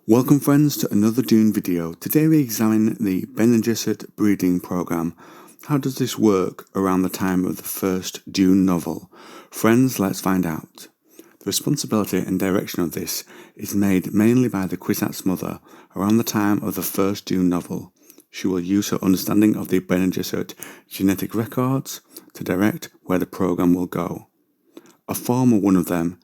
Welcome friends to another Dune video. Today we examine the Bene Gesserit breeding program. How does this work around the time of the first Dune novel? Friends, let's find out. The responsibility and direction of this is made mainly by the Kwisatz mother around the time of the first Dune novel. She will use her understanding of the Bene Gesserit genetic records to direct where the program will go. A former one of them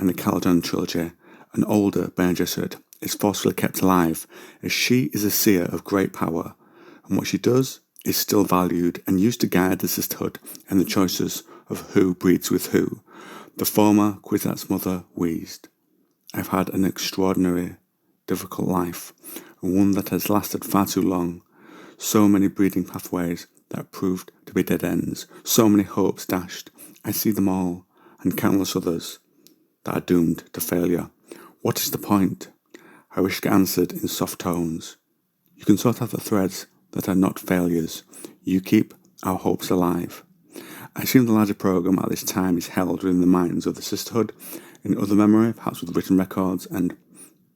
in the Caledon trilogy, an older Bene Gesserit, is forcefully kept alive, as she is a seer of great power, and what she does is still valued and used to guide the sisterhood in the choices of who breeds with who. The former Kwisatz mother wheezed, "I've had an extraordinary, difficult life, and one that has lasted far too long. So many breeding pathways that proved to be dead ends, so many hopes dashed. I see them all, and countless others that are doomed to failure. What is the point?" Harishka answered in soft tones. "You can sort out the threads that are not failures. You keep our hopes alive." I assume the larger program at this time is held within the minds of the sisterhood, in other memory, perhaps with written records and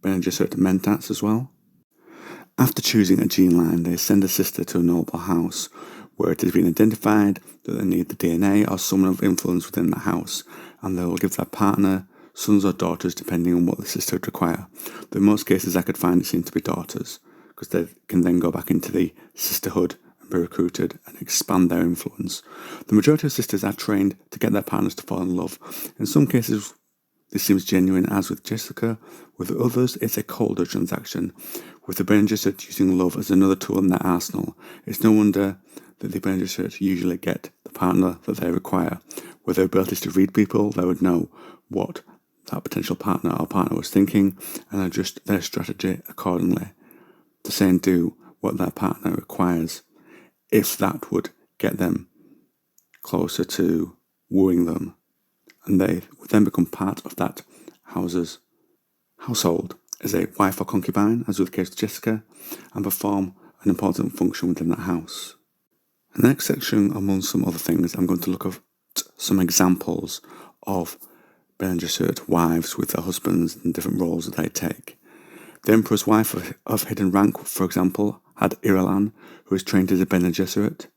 Bene Gesserit mentats as well. After choosing a gene line, they send a sister to a noble house, where it has been identified that they need the DNA or someone of influence within the house, and they will give their partner sons or daughters depending on what the sisterhood require. Though in most cases I could find it seem to be daughters, because they can then go back into the sisterhood and be recruited and expand their influence. The majority of sisters are trained to get their partners to fall in love. In some cases this seems genuine, as with Jessica. With others it's a colder transaction, with the Bene Gesserit using love as another tool in their arsenal. It's no wonder that the Bene Gesserit usually get the partner that they require. With their abilities to read people, they would know what that potential partner or partner was thinking and adjust their strategy accordingly to say and do what their partner requires, if that would get them closer to wooing them, and they would then become part of that household as a wife or concubine, as with the case of Jessica, and perform an important function within that house. In the next section, among some other things, I'm going to look at some examples of Bene Gesserit wives with their husbands and different roles that they take. The Emperor's wife of hidden rank, for example, had Irulan, who is trained as a Bene Gesserit.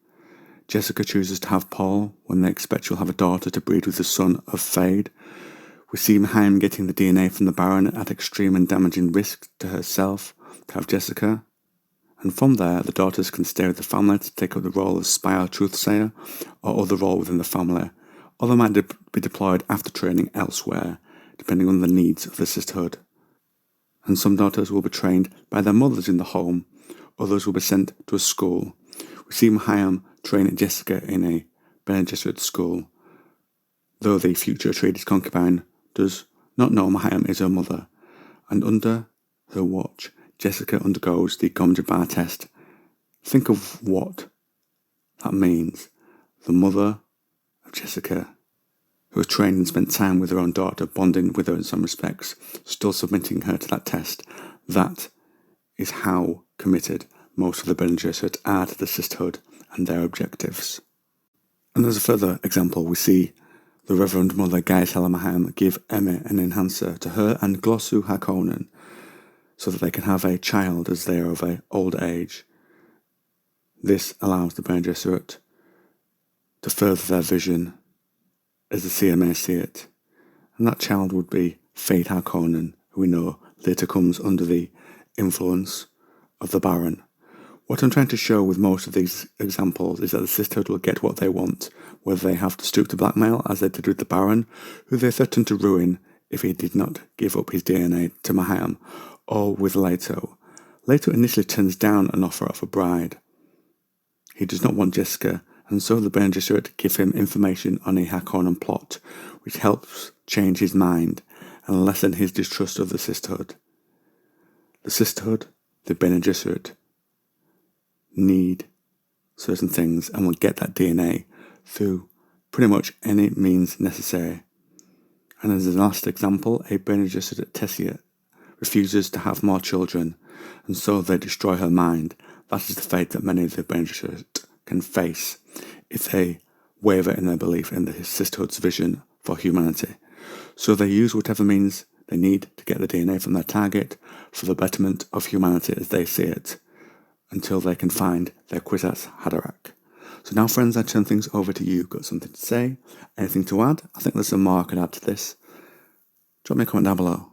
Jessica chooses to have Paul when they expect she'll have a daughter to breed with the son of Fade. We see Chaim getting the DNA from the Baron at extreme and damaging risk to herself to have Jessica. And from there, the daughters can stay with the family to take up the role of spy or truthsayer, or other role within the family, or they might be deployed after training elsewhere, depending on the needs of the sisterhood. And some daughters will be trained by their mothers in the home, others will be sent to a school. We see Chaim train Jessica in a Bene Gesserit school, though the future Atreides concubine does not know Chaim is her mother, and under her watch, Jessica undergoes the Gom-Jabbar test. Think of what that means. The mother of Jessica, who has trained and spent time with her own daughter, bonding with her in some respects, still submitting her to that test. That is how committed most of the Bene Gesserit are to the sisterhood and their objectives. And as a further example, we see the Reverend Mother Gaius Halamahaim give Emme an enhancer to her and Glossu Harkonnen, so that they can have a child as they are of an old age. This allows the Bene Gesserit to further their vision as the seer may see it, and that child would be Fade Harkonnen, who we know later comes under the influence of the Baron. What I'm trying to show with most of these examples is that the sisterhood will get what they want, whether they have to stoop to blackmail, as they did with the Baron, who they threatened to ruin if he did not give up his DNA to Chaim, or with Leto. Leto initially turns down an offer of a bride. He does not want Jessica, and so the Bene Gesserit give him information on a Harkonnen plot, which helps change his mind and lessen his distrust of the sisterhood. The sisterhood, the Bene Gesserit, need certain things and will get that DNA through pretty much any means necessary. And as a last example, a Bene Gesserit Tessia refuses to have more children, and so they destroy her mind. That is the fate that many of the Bene Gesserit can face if they waver in their belief in the sisterhood's vision for humanity. So they use whatever means They need to get the DNA from their target for the betterment of humanity as they see it, until they can find their Kwisatz Haderach. So now, friends, I turn things over to you. Got something to say? Anything to add? I think there's some more I could add to this. Drop me a comment down below.